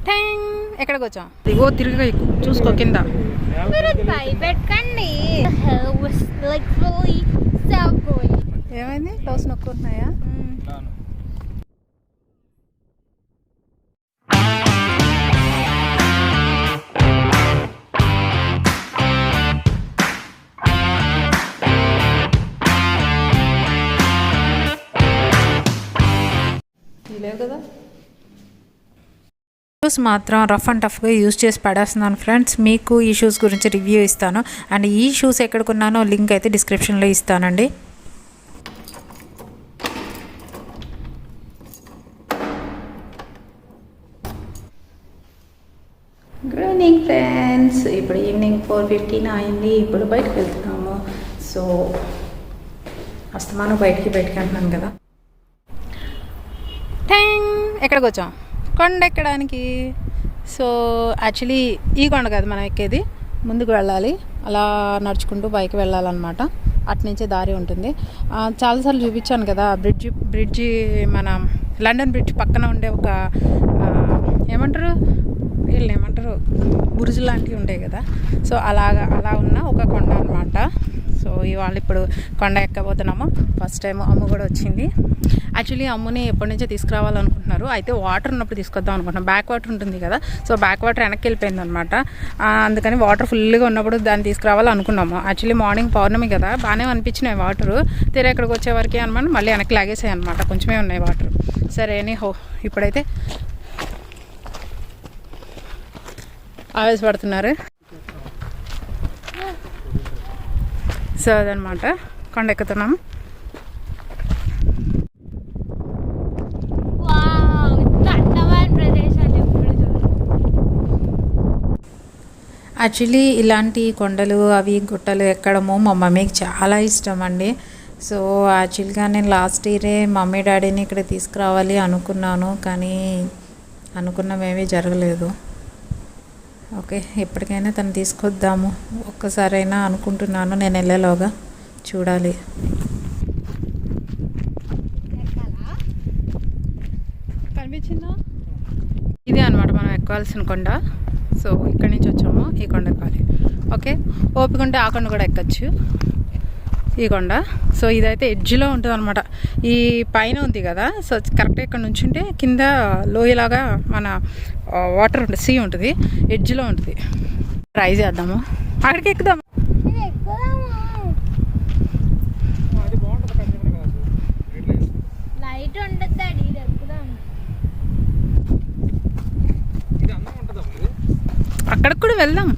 ఠెంగ్ ఎక్కడికి వచ్చాం? ఇగో తిరిగి చూసుకో కింద. భయపెట్టకండి. ఏమైంది? టోస్ నొక్కుంటున్నాయా? లేవు కదా. షూస్ మాత్రం రఫ్ అండ్ టఫ్గా యూజ్ చేసి పడేస్తున్నాను ఫ్రెండ్స్. మీకు ఈ షూస్ గురించి రివ్యూ ఇస్తాను. అండ్ ఈ షూస్ ఎక్కడ కొన్నానో లింక్ అయితే డిస్క్రిప్షన్లో ఇస్తానండి. Good evening friends. ఇప్పుడు ఈవినింగ్ 4:15 అయింది. ఇప్పుడు బయటకు వెళ్తున్నాము. సో అస్తమానం బయటికి అంటున్నాను కదా. ఠెంగ్ ఎక్కడికి వచ్చాం? కొండ ఎక్కడానికి. సో యాక్చువల్లీ ఈ కొండ కాదు మనం ఎక్కేది, ముందుకు వెళ్ళాలి. అలా నడుచుకుంటూ పైకి వెళ్ళాలన్నమాట. అటునుంచే దారి ఉంటుంది. చాలాసార్లు చూపించాను కదా బ్రిడ్జి మన లండన్ బ్రిడ్జ్ పక్కన ఉండే ఒక ఏమంటారు బురుజు లాంటివి ఉంటాయి కదా. సో అలా ఉన్న ఒక కొండ అనమాట. సో ఇవాళ ఇప్పుడు కొండ ఎక్కబోతున్నాము. ఫస్ట్ టైం అమ్ము కూడా వచ్చింది. యాక్చువల్లీ అమ్ముని ఎప్పటి నుంచో తీసుకురావాలనుకుంటున్నారు. అయితే వాటర్ ఉన్నప్పుడు తీసుకొద్దాం అనుకుంటున్నాం. బ్యాక్ వాటర్ ఉంటుంది కదా. సో బ్యాక్ వాటర్ వెనక్కి వెళ్ళిపోయింది అనమాట. అందుకని వాటర్ ఫుల్గా ఉన్నప్పుడు దాన్ని తీసుకురావాలనుకున్నాము. యాక్చువల్లీ మార్నింగ్ పౌర్ణమి కదా, బాగానే అనిపించినాయి వాటరు. తీరా ఇక్కడికి వచ్చేవరకే అనమాట మళ్ళీ వెనక్కి లాగేసాయి అనమాట. కొంచెమే ఉన్నాయి వాటర్. సరే అని ఇప్పుడైతే ఆవేశపడుతున్నారు. సో అదనమాట, కొండ ఎక్కుతున్నాము. యాక్చువల్లీ ఇలాంటి కొండలు అవి గుట్టలు ఎక్కడము మా మమ్మీకి చాలా ఇష్టం అండి. సో యాక్చువల్గా నేను లాస్ట్ ఇయరే మమ్మీ డాడీని ఇక్కడ తీసుకురావాలి అనుకున్నాను, కానీ అనుకున్నవేమీ జరగలేదు. ఓకే, ఎప్పటికైనా తను తీసుకొద్దాము ఒక్కసారైనా అనుకుంటున్నాను. నేను వెళ్ళేలోగా చూడాలి. కనిపించిందా? ఇదే అనమాట మనం ఎక్కాల్సిన కొండ. సో ఇక్కడి నుంచి వచ్చాము, ఈ కొండ ఎక్కాలి. ఓకే, ఓపిక ఉంటే ఆ కొండ కూడా ఎక్కచ్చు, ఈ కొండ. సో ఇదైతే ఎడ్జ్లో ఉంటుంది అనమాట. ఈ పైన ఉంది కదా, సో కరెక్ట్గా ఇక్కడ నుంచి ఉంటే కింద లోయలాగా మన వాటర్ ఉంటుంది, సీ ఉంటుంది, ఎడ్జ్లో ఉంటుంది. ట్రై చేద్దాము, అక్కడికి ఎక్కుదాము. అక్కడికి కూడా వెళ్దాం.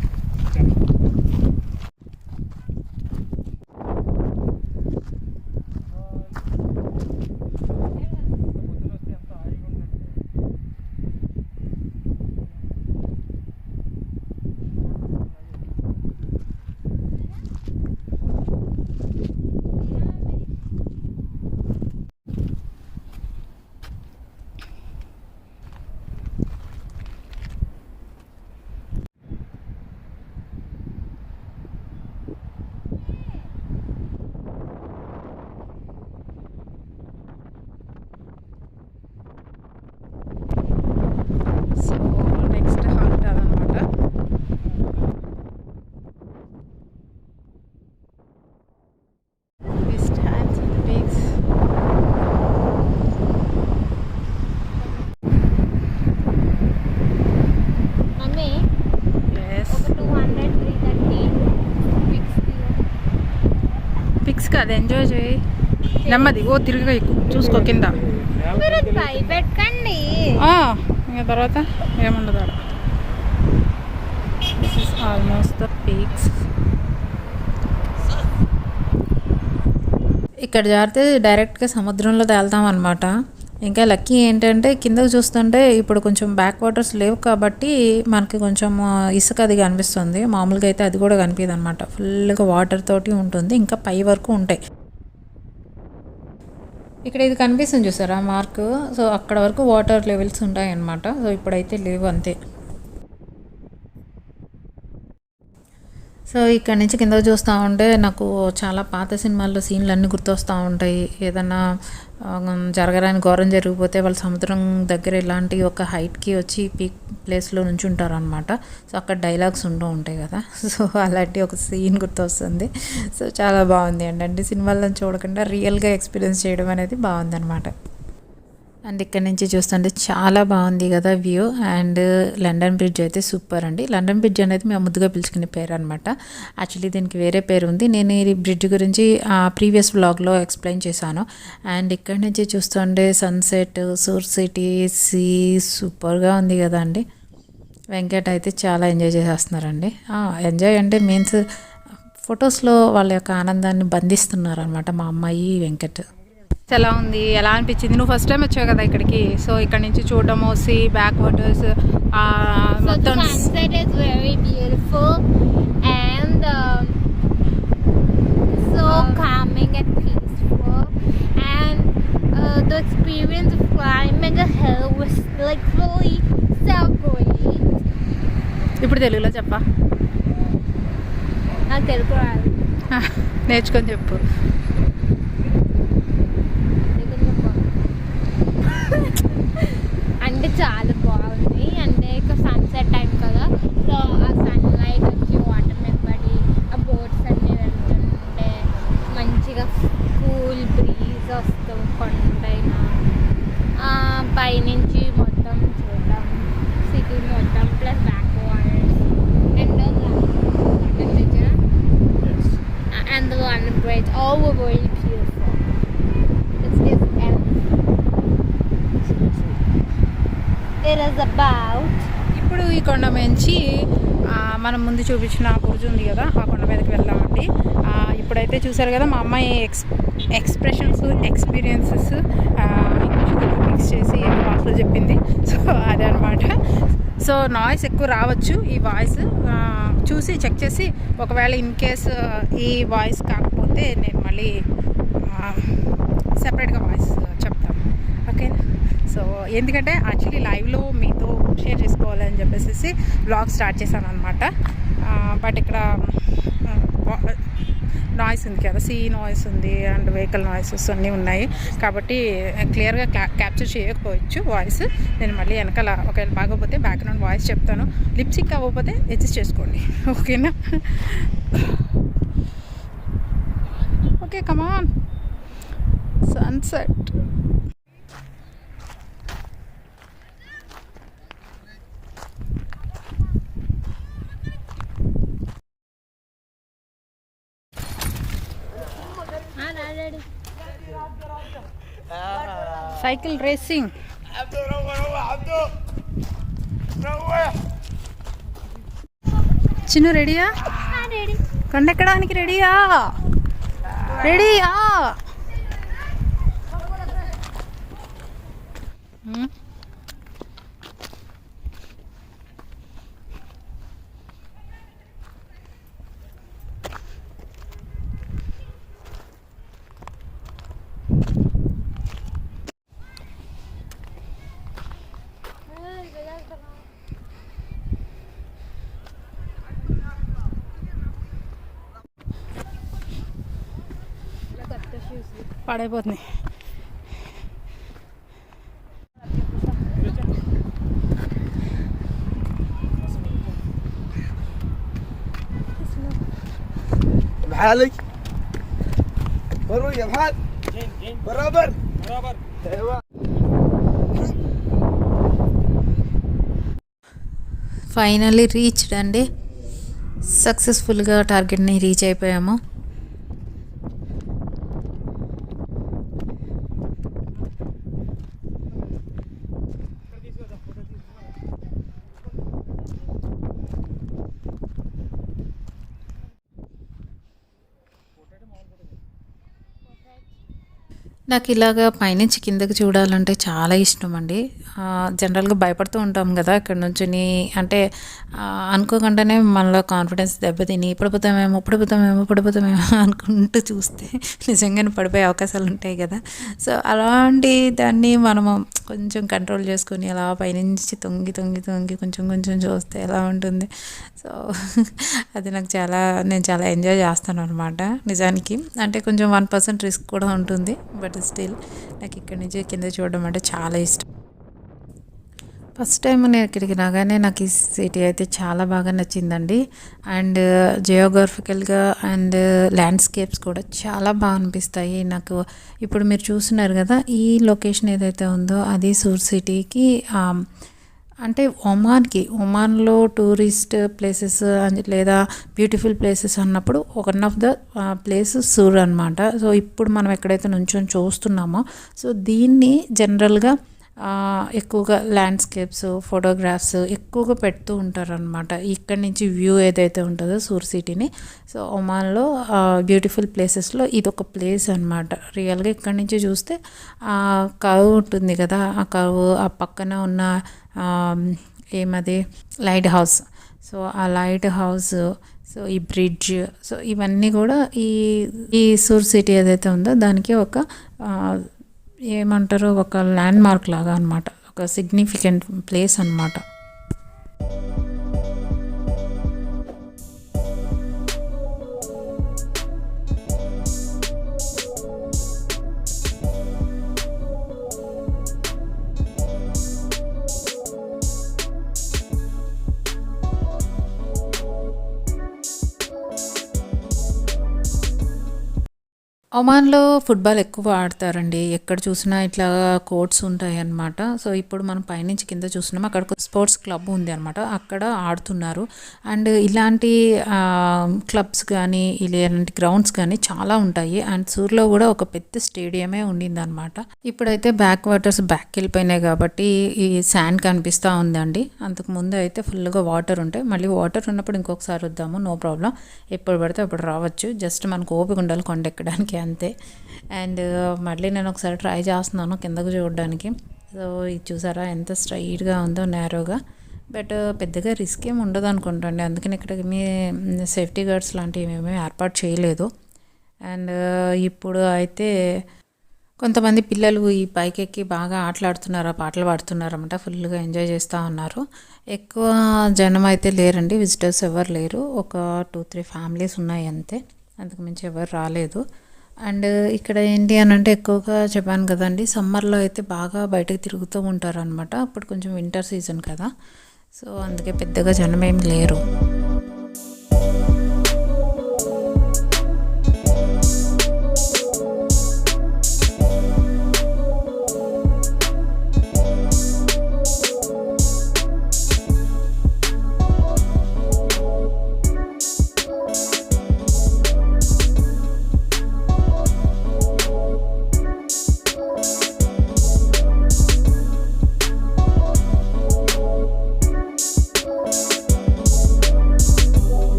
అది ఎంజాయ్ చేయి, నెమ్మది. ఓ తిరిగి చూసుకో కింద. భయపెట్టకండి. ఇంకా తర్వాత ఏముండదు అక్కడ. This is almost the peaks. ఇక్కడ జారితే డైరెక్ట్గా సముద్రంలో తేలుతాం అనమాట. ఇంకా లక్కీ ఏంటంటే కిందకు చూస్తుంటే ఇప్పుడు కొంచెం బ్యాక్ వాటర్స్ లేవు కాబట్టి మనకి కొంచెం ఇసుక అది కనిపిస్తుంది. మామూలుగా అయితే అది కూడా కనిపించదు అనమాట. ఫుల్గా వాటర్ తోటి ఉంటుంది, ఇంకా పై వరకు ఉంటాయి. ఇక్కడ ఇది కనిపిస్తుంది చూసారా మార్క్. సో అక్కడ వరకు వాటర్ లెవెల్స్ ఉంటాయి అన్నమాట. సో ఇప్పుడైతే లేవు అంతే. సో ఇక్కడ నుంచి కింద చూస్తూ ఉంటే నాకు చాలా పాత సినిమాల్లో సీన్లు అన్నీ గుర్తొస్తూ ఉంటాయి. ఏదన్నా జరగరాని ఘోరం జరిగిపోతే వాళ్ళు సముద్రం దగ్గర ఇలాంటి ఒక హైట్కి వచ్చి పీక్ ప్లేస్లో నుంచి ఉంటారనమాట. సో అక్కడ డైలాగ్స్ ఉంటూ ఉంటాయి కదా. సో అలాంటి ఒక సీన్ గుర్తొస్తుంది. సో చాలా బాగుంది అండి సినిమాలను చూడకుండా రియల్గా ఎక్స్పీరియన్స్ చేయడం అనేది బాగుందన్నమాట. అండ్ ఇక్కడ నుంచి చూస్తుంటే చాలా బాగుంది కదా వ్యూ. అండ్ లండన్ బ్రిడ్జ్ అయితే సూపర్ అండి. లండన్ బ్రిడ్జ్ అనేది మేము ముద్దుగా పిలుచుకునే పేరు అనమాట. యాక్చువల్లీ దీనికి వేరే పేరు ఉంది. నేను ఈ బ్రిడ్జ్ గురించి ప్రీవియస్ వ్లాగ్లో ఎక్స్ప్లెయిన్ చేశాను. అండ్ ఇక్కడ నుంచి చూస్తుంటే సన్సెట్, సూర్ సిటీ, సీ సూపర్గా ఉంది కదా అండి. వెంకట్ అయితే చాలా ఎంజాయ్ చేసేస్తున్నారండి. ఎంజాయ్ అంటే మీన్స్ ఫొటోస్లో వాళ్ళ యొక్క ఆనందాన్ని బంధిస్తున్నారు అనమాట మా అమ్మాయి వెంకట్. ఎలా ఉంది, ఎలా అనిపించింది? నువ్వు ఫస్ట్ టైం వచ్చావు కదా ఇక్కడికి. సో ఇక్కడ నుంచి చూడడము, సీ బ్యాక్ వాటర్స్ మొత్తం. Sunset is very beautiful and so calming and peaceful, and the experience of climbing a hill was like really so great. ఇప్పుడు తెలుగులో చెప్పా. నాకు తెలుగు రాదు. నేర్చుకొని చెప్పు. అంటే చాలా బాగుంది. అంటే ఇక సన్సెట్ టైం కదా, సో ఆ సన్లైట్ వచ్చి వాటర్ మీద పడి ఆ బోట్స్ అన్నీ వెళ్తుంటే మంచిగా కూల్ బ్రీజ్ వస్తూ కొండైన పైనుంచి మొత్తం చూడటం, సిటీ మొత్తం plus back waters and the London Bridge all were very beautiful. It is about ఇప్పుడు ఈ కొండ నుంచి మనం ముందు చూపించిన బుర్జ్ ఉంది కదా, ఆ కొండ మీదకి వెళ్దామండి. ఇప్పుడైతే చూసారు కదా మా అమ్మాయి ఎక్స్ప్రెషన్స్, ఎక్స్పీరియన్సెస్ మిక్స్ చేసి భాషలో చెప్పింది. సో అదే అనమాట. సో నాయిస్ ఎక్కువ రావచ్చు. ఈ వాయిస్ చూసి చెక్ చేసి ఒకవేళ ఇన్ కేస్ ఈ వాయిస్ కాకపోతే నేను మళ్ళీ సెపరేట్గా వాయిస్ చెప్తాను. ఓకే. సో ఎందుకంటే యాక్చువల్లీ లైవ్లో మీతో షేర్ చేసుకోవాలని చెప్పేసి బ్లాగ్ స్టార్ట్ చేశాను అనమాట. బట్ ఇక్కడ నాయిస్ ఉంది కదా, సీ నాయిస్ ఉంది అండ్ వెహికల్ నాయిసెస్ అన్నీ ఉన్నాయి కాబట్టి క్లియర్గా క్యాప్చర్ చేయకపోవచ్చు వాయిస్. నేను మళ్ళీ వెనకాల ఒకవేళ బాగోపోతే బ్యాక్గ్రౌండ్ వాయిస్ చెప్తాను. లిప్సింక్ అవ్వకపోతే అడ్జస్ట్ చేసుకోండి. ఓకేనా? Okay, come on. Sunset. Cycle racing. Chinnu రెడీయా? కొండెక్కడానికి రెడీయా? రెడీయా? పడైపోతుంది. بحالك بروح يا بحال برابر ايوه. ఫైనల్లీ రీచ్డ్ అండి. సక్సెస్ఫుల్గా టార్గెట్ని రీచ్ అయిపోయాము. నాకు ఇలాగా పైనుంచి కిందకి చూడాలంటే చాలా ఇష్టం అండి. జనరల్‌గా భయపడుతూ ఉంటాం గదా! ఇక్కడ నుంచొని అంటే అనుకోకుండానే మనలో కాన్ఫిడెన్స్ దెబ్బతిని పడిపోతామేమో అనుకుంటూ చూస్తే నిజంగానే పడిపోయే అవకాశాలుంటాయి గదా! సో, అలాంటి దాన్ని మనము కొంచెం కంట్రోల్ చేసుకొని అలా పైనుంచి తొంగి కొంచెం చూస్తే ఎలా ఉంటుంది. సో, అది నాకు నేను చాలా ఎంజాయ్ చేస్తాననమాట నిజానికి. అంటే కొంచెం 1% రిస్క్ కూడా ఉంటుంది. బట్ స్టిల్ నాకు ఇక్కడి నుంచి కింద చూడడం అంటే చాలా ఇష్టం. ఫస్ట్ టైం నేను ఇక్కడికి రాగానే నాకు ఈ సిటీ అయితే చాలా బాగా నచ్చిందండి. అండ్ జియోగ్రఫికల్గా అండ్ ల్యాండ్స్కేప్స్ కూడా చాలా బాగా అనిపిస్తాయి నాకు. ఇప్పుడు మీరు చూస్తున్నారు కదా, ఈ లొకేషన్ ఏదైతే ఉందో అది సూర్ సిటీకి అంటే ఒమాన్లో టూరిస్ట్ ప్లేసెస్ లేదా బ్యూటిఫుల్ ప్లేసెస్ అన్నప్పుడు వన్ ఆఫ్ ద ప్లేస్ సూర్ అనమాట. సో ఇప్పుడు మనం ఎక్కడైతే నుంచొని చూస్తున్నామో సో దీన్ని జనరల్గా ఎక్కువగా ల్యాండ్స్కేప్స్ ఫోటోగ్రాఫ్స్ ఎక్కువగా పెడుతూ ఉంటారనమాట. ఇక్కడి నుంచి వ్యూ ఏదైతే ఉంటుందో సూర్ సిటీని, సో ఒమాన్లో బ్యూటిఫుల్ ప్లేసెస్లో ఇది ఒక ప్లేస్ అనమాట. రియల్గా ఇక్కడి నుంచి చూస్తే ఆ కర్వ్ ఉంటుంది కదా, ఆ కర్వ్ ఆ పక్కన ఉన్న ఏమది లైట్ హౌస్, సో ఆ లైట్ హౌస్, సో ఈ బ్రిడ్జ్, సో ఇవన్నీ కూడా ఈ సూర్ సిటీ ఏదైతే ఉందో దానికి ఒక ఏమంటారు ఒక ల్యాండ్ మార్క్ లాగా అనమాట, ఒక సిగ్నిఫికెంట్ ప్లేస్ అనమాట. ఒమాన్లో ఫుట్బాల్ ఎక్కువ ఆడతారండి. ఎక్కడ చూసినా ఇట్లా కోర్ట్స్ ఉంటాయన్నమాట. సో ఇప్పుడు మనం పైనుంచి కింద చూస్తున్నాం, అక్కడ స్పోర్ట్స్ క్లబ్ ఉంది అనమాట, అక్కడ ఆడుతున్నారు. అండ్ ఇలాంటి క్లబ్స్ కానీ ఇలాంటి గ్రౌండ్స్ కానీ చాలా ఉంటాయి. అండ్ సూర్లో కూడా ఒక పెద్ద స్టేడియమే ఉండిందనమాట. ఇప్పుడైతే బ్యాక్ వాటర్స్ బ్యాక్ వెళ్ళిపోయినాయి కాబట్టి ఈ శాండ్ కనిపిస్తూ ఉందండి. అంతకు ముందు అయితే ఫుల్గా వాటర్ ఉంటాయి. మళ్ళీ వాటర్ ఉన్నప్పుడు ఇంకొకసారి వద్దాము, నో ప్రాబ్లం. ఎప్పుడు పడితే అప్పుడు రావచ్చు. జస్ట్ మనకు ఓపిక ఉండాలి కొండ ఎక్కడానికి అంతే. అండ్ మళ్ళీ నేను ఒకసారి ట్రై చేస్తున్నాను కిందకు చూడడానికి. సో ఇది చూసారా ఎంత స్ట్రైట్గా ఉందో, నేరోగా. బట్ పెద్దగా రిస్క్ ఏమి ఉండదు అనుకుంటాండి. అందుకని ఇక్కడ మీ సేఫ్టీ గార్డ్స్ లాంటివి ఏమీ ఏర్పాటు చేయలేదు. అండ్ ఇప్పుడు అయితే కొంతమంది పిల్లలు ఈ పైకి ఎక్కి బాగా ఆటలాడుతున్నారు, పాటలు పాడుతున్నారు అన్నమాట. ఫుల్గా ఎంజాయ్ చేస్తూ ఉన్నారు. ఎక్కువ జనం అయితే లేరండి, విజిటర్స్ ఎవరు లేరు. ఒక 2-3 ఫ్యామిలీస్ ఉన్నాయి అంతే, అంతకుమించి ఎవరు రాలేదు. అండ్ ఇక్కడ ఏంటి అని అంటే ఎక్కువగా చెప్పాను కదండి, సమ్మర్లో అయితే బాగా బయటకు తిరుగుతూ ఉంటారు అనమాట. అప్పుడు కొంచెం వింటర్ సీజన్ కదా, సో అందుకే పెద్దగా జనం ఏం లేరు.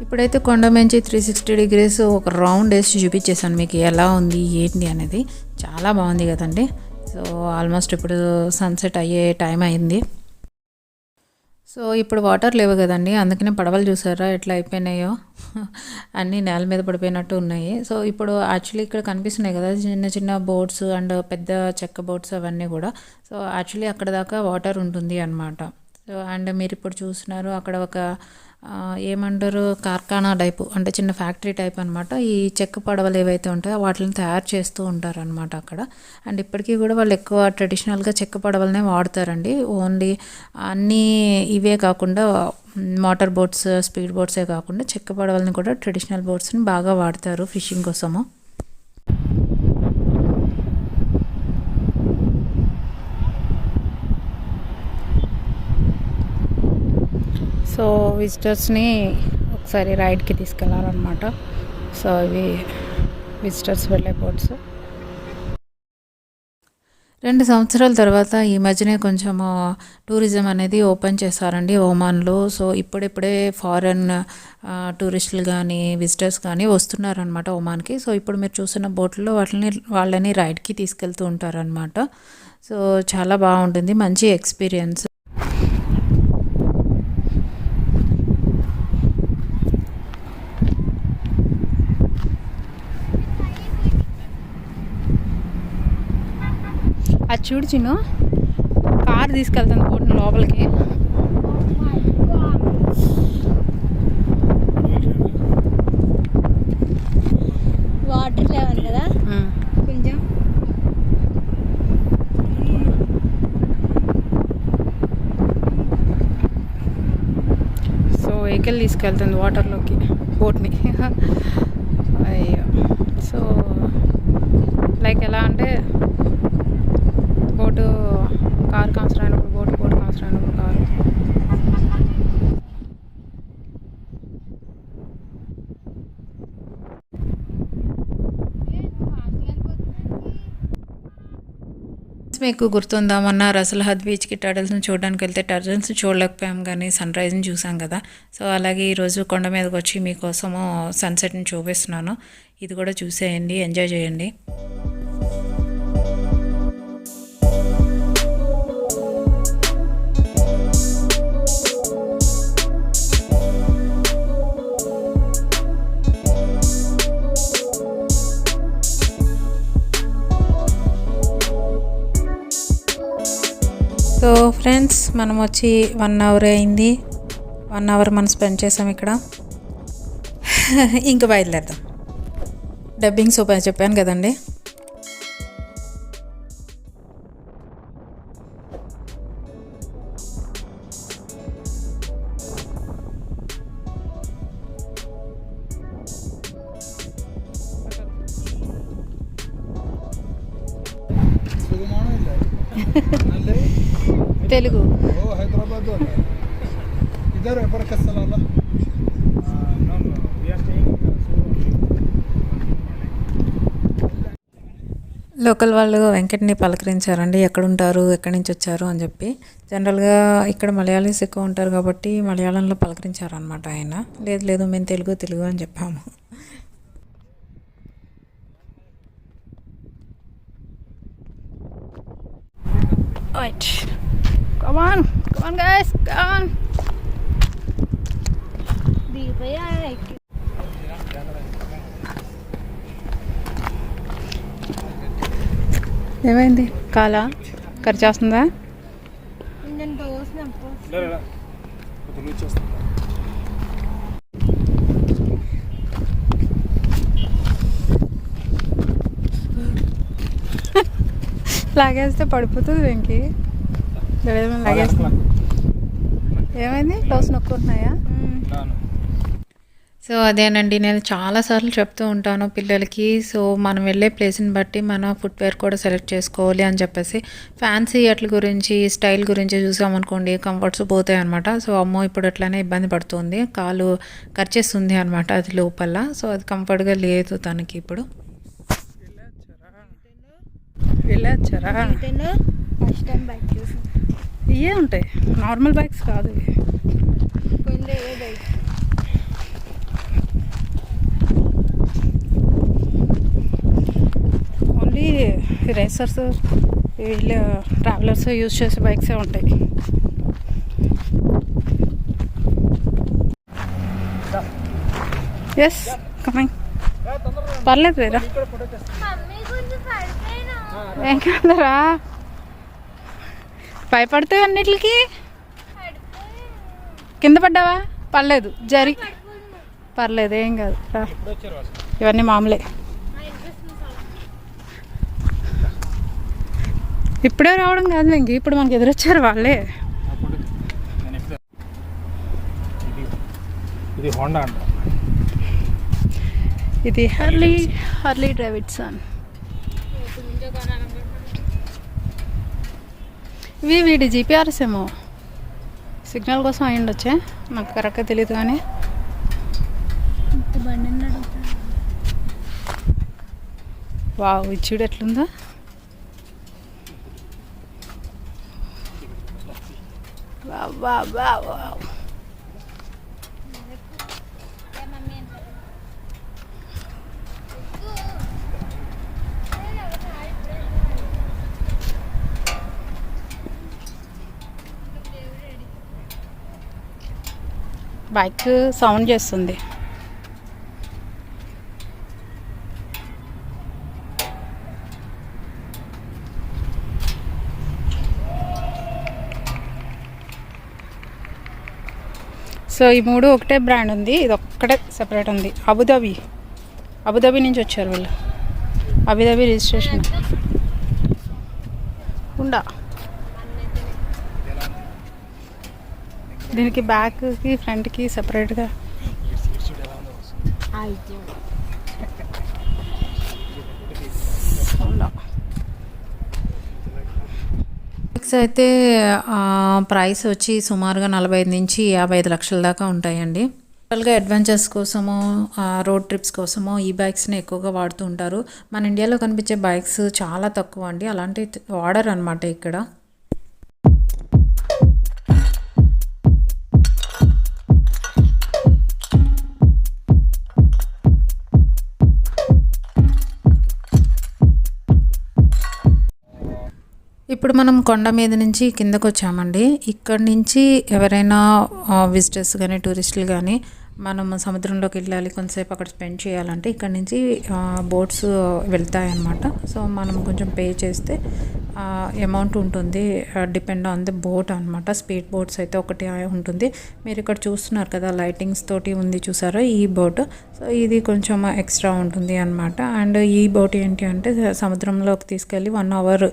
ఇప్పుడైతే కొండ మంచి 360 డిగ్రీస్ ఒక రౌండ్ వేసి చూపించేసాను మీకు ఎలా ఉంది ఏంటి అనేది. చాలా బాగుంది కదండి. సో ఆల్మోస్ట్ ఇప్పుడు సన్సెట్ అయ్యే టైం అయింది. సో ఇప్పుడు వాటర్ లేవు కదండి, అందుకనే పడవలు చూసారా ఎట్లా అయిపోయినాయో, అన్నీ నేల మీద పడిపోయినట్టు ఉన్నాయి. సో ఇప్పుడు యాక్చువల్లీ ఇక్కడ కనిపిస్తున్నాయి కదా చిన్న చిన్న బోట్స్ అండ్ పెద్ద చెక్క బోట్స్ అవన్నీ కూడా. సో యాక్చువల్లీ అక్కడ దాకా వాటర్ ఉంటుంది అనమాట. సో అండ్ మీరు ఇప్పుడు చూస్తున్నారు అక్కడ ఒక ఏమంటారు కార్ఖానా టైపు, అంటే చిన్న ఫ్యాక్టరీ టైప్ అనమాట. ఈ చెక్క పడవలు ఏవైతే ఉంటాయో వాటిని తయారు చేస్తూ ఉంటారనమాట అక్కడ. అండ్ ఇప్పటికీ కూడా వాళ్ళు ఎక్కువ ట్రెడిషనల్గా చెక్క పడవలనే వాడతారండి. ఓన్లీ అన్నీ ఇవే కాకుండా మోటార్ బోట్స్ స్పీడ్ బోట్సే కాకుండా చెక్క పడవలని కూడా ట్రెడిషనల్ బోట్స్ని బాగా వాడతారు ఫిషింగ్ కోసము. సో విజిటర్స్ని ఒకసారి రైడ్కి తీసుకెళ్ళాలన్నమాట. సో ఇవి విజిటర్స్ వెళ్ళే బోట్స్. 2 సంవత్సరాల తర్వాత ఈ మధ్యనే కొంచెం టూరిజం అనేది ఓపెన్ చేశారండి ఒమాన్లో. సో ఇప్పుడిప్పుడే ఫారెన్ టూరిస్టులు కానీ విజిటర్స్ కానీ వస్తున్నారనమాట ఒమాన్కి. సో ఇప్పుడు మీరు చూస్తున్న బోట్లో వాళ్ళని రైడ్కి తీసుకెళ్తూ ఉంటారనమాట. సో చాలా బాగుంటుంది, మంచి ఎక్స్పీరియన్స్. అది చూడు చిన్ను, కార్ తీసుకెళ్తుంది బోట్ని లోపలికి. వాటర్ లెవెల్ కదా కొంచెం. సో వెహికల్ తీసుకెళ్తుంది వాటర్లోకి బోట్ని. అయ్యో, సో లైక్ ఎలా అంటే బోటు కారు అవసరం అయినప్పుడు బోటు అవసరం అయినప్పుడు కారు. మీకు గుర్తుందా, మొన్న రసల్హద్ బీచ్కి టర్టిల్స్ని చూడడానికి వెళ్తే టర్టిల్స్ని చూడలేకపోయాం కానీ సన్ రైజ్ని చూసాం కదా. సో అలాగే ఈరోజు కొండ మీదకి వచ్చి మీకోసము సన్సెట్ని చూపిస్తున్నాను. ఇది కూడా చూసేయండి, ఎంజాయ్ చేయండి. సో ఫ్రెండ్స్, మనం వచ్చి 1 అవర్ అయింది. 1 అవర్ మనం స్పెండ్ చేసాం ఇక్కడ. ఇంకా బయలుదేరదాం. డబ్బింగ్ సూపర్ చెప్పాను కదండి. తెలుగు హైదరాబాద్ ఇద్దరు ఎప్పటికి వస్తారా? లోకల్ వాళ్ళు వెంకట్ని పలకరించారండి, ఎక్కడుంటారు, ఎక్కడి నుంచి వచ్చారు అని చెప్పి. జనరల్గా ఇక్కడ మలయాళీస్ ఎక్కువ ఉంటారు కాబట్టి మలయాళంలో పలకరించారనమాట ఆయన. లేదు మేము తెలుగు అని చెప్పాము. Right. Come on guys, come on. ఏమైంది, కాలా ఖర్చు చేస్తుందా? లాగేస్తే పడిపోతుంది వెంకి. లాగేస్తా. ఏమైంది, క్లోజ్ నొక్కుంటున్నాయా? సో అదేనండి, నేను చాలాసార్లు చెప్తూ ఉంటాను పిల్లలకి. సో మనం వెళ్ళే ప్లేస్ని బట్టి మన ఫుట్వేర్ కూడా సెలెక్ట్ చేసుకోవాలి అని చెప్పేసి. ఫ్యాన్సీ అట్ల గురించి, స్టైల్ గురించి చూసామనుకోండి కంఫర్ట్స్ పోతాయి అనమాట. సో అమ్మో ఇప్పుడు అట్లనే ఇబ్బంది పడుతుంది, కాలు ఖర్చేస్తుంది అనమాట అది లోపల. సో అది కంఫర్ట్గా లేదు తనకి. ఇప్పుడు వెళ్ళొచ్చారా? ఫస్ట్ టైం బైక్ చూసి ఇవే ఉంటాయి, నార్మల్ బైక్స్ కాదు ఇవి. బైక్ ఓన్లీ రేసర్స్, వీళ్ళు ట్రావెలర్స్ యూజ్ చేసే బైక్సే ఉంటాయి. Yes coming. పర్లేదు రేరా, ఏం కాదురా, భయపడితే అన్నిటికి. కింద పడ్డావా? పర్లేదు, పర్లేదు, ఏం కాదు. ఇవన్నీ మామూలే. ఇప్పుడే రావడం కాదు వెంకి, ఇప్పుడు మనకి ఎదురొచ్చారు వాళ్ళే. ఇది హోండా అంట, ఇది హార్లీ డేవిడ్సన్. ఇవి వీడి జీపీఆర్ఎస్ ఏమో, సిగ్నల్ కోసం అయి ఉండొచ్చే, నాకు కరెక్ట్గా తెలియదు కానీ. వావ్, ఇది చూడు ఎట్లుందో. అబ్బా అబ్బా అబ్బా. బైక్ సౌండ్ చేస్తుంది. సో ఈ మూడు ఒకటే బ్రాండ్ ఉంది, ఇది ఒక్కటే సెపరేట్ ఉంది. అబుదాబి నుంచి వచ్చారు వీళ్ళు. అబుదాబి రిజిస్ట్రేషన్ ఉండా. దీనికి బ్యాక్కి ఫ్రంట్కి సెపరేట్గా బైక్స్ అయితే ప్రైస్ వచ్చి సుమారుగా 45 నుంచి 55 లక్షల దాకా ఉంటాయండి. టోటల్గా అడ్వెంచర్స్ కోసమో రోడ్ ట్రిప్స్ కోసమో ఈ బైక్స్ని ఎక్కువగా వాడుతూ ఉంటారు. మన ఇండియాలో కనిపించే బైక్స్ చాలా తక్కువ అండి, అలాంటి వాడరు అనమాట ఇక్కడ. ఇప్పుడు మనం కొండ మీద నుంచి కిందకు వచ్చామండి. ఇక్కడ నుంచి ఎవరైనా విజిటర్స్ కానీ టూరిస్టులు కానీ మనం సముద్రంలోకి వెళ్ళాలి, కొంతసేపు అక్కడ స్పెండ్ చేయాలంటే ఇక్కడ నుంచి బోట్స్ వెళ్తాయి అన్నమాట. సో మనం కొంచెం పే చేస్తే అమౌంట్ ఉంటుంది, డిపెండ్ ఆన్ ది బోట్ అనమాట. స్పీడ్ బోట్స్ అయితే ఒకటి ఉంటుంది. మీరు ఇక్కడ చూస్తున్నారు కదా లైటింగ్స్ తోటి ఉంది చూసారా ఈ బోట్. సో ఇది కొంచెం ఎక్స్ట్రా ఉంటుంది అనమాట. అండ్ ఈ బోట్ ఏంటి అంటే సముద్రంలోకి తీసుకెళ్ళి 1 అవర్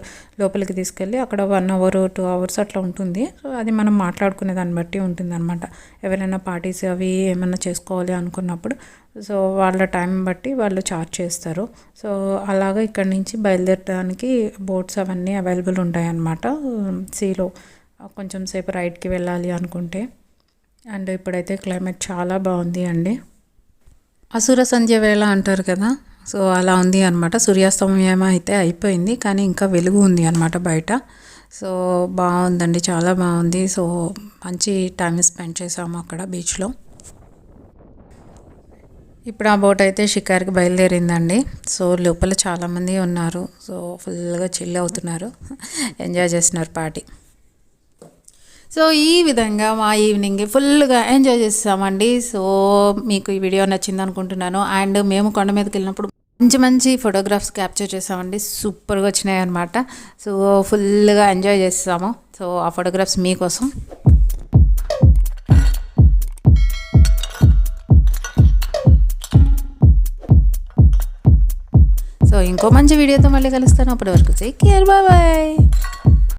లోపలికి తీసుకెళ్ళి అక్కడ 1 అవర్ 2 అవర్స్ అట్లా ఉంటుంది. సో అది మనం మాట్లాడుకునే దాన్ని బట్టి ఉంటుంది అనమాట. ఎవరైనా పార్టీస్ అవి ఏమైనా చేసుకోవాలి అనుకున్నప్పుడు సో వాళ్ళ టైం బట్టి వాళ్ళు ఛార్జ్ చేస్తారు. సో అలాగా ఇక్కడ నుంచి బయలుదేరడానికి బోట్స్ అవన్నీ అవైలబుల్ ఉంటాయి అన్నమాట. సీలో కొంచెం సేపు రైడ్కి వెళ్ళాలి అనుకుంటే. అండ్ ఇప్పుడైతే క్లైమేట్ చాలా బాగుంది అండి. అసుర సంధ్య వేళ అంటారు కదా, సో అలా ఉంది అనమాట. సూర్యాస్తమయం అయితే అయిపోయింది కానీ ఇంకా వెలుగు ఉంది అనమాట బయట. సో బాగుందండి, చాలా బాగుంది. సో మంచి టైం స్పెండ్ చేసాము అక్కడ బీచ్లో. ఇప్పుడు ఆ బోట్ అయితే షికార్కి బయలుదేరిందండి. సో లోపల చాలామంది ఉన్నారు. సో ఫుల్గా చిల్ అవుతున్నారు, ఎంజాయ్ చేస్తున్నారు పార్టీ. సో ఈ విధంగా మా ఈవినింగ్ ఫుల్గా ఎంజాయ్ చేసామండి. సో మీకు ఈ వీడియో నచ్చింది అనుకుంటున్నాను. అండ్ మేము కొండ మీదకి వెళ్ళినప్పుడు మంచి మంచి ఫోటోగ్రాఫ్స్ క్యాప్చర్ చేసామండి, సూపర్గా వచ్చినాయి అనమాట. సో ఫుల్గా ఎంజాయ్ చేసాము. సో ఆ ఫోటోగ్రాఫ్స్ మీకోసం. సో ఇంకో మంచి వీడియోతో మళ్ళీ కలుస్తాను. అప్పటి వరకు టేక్ కేర్, బాయ్ బాయ్.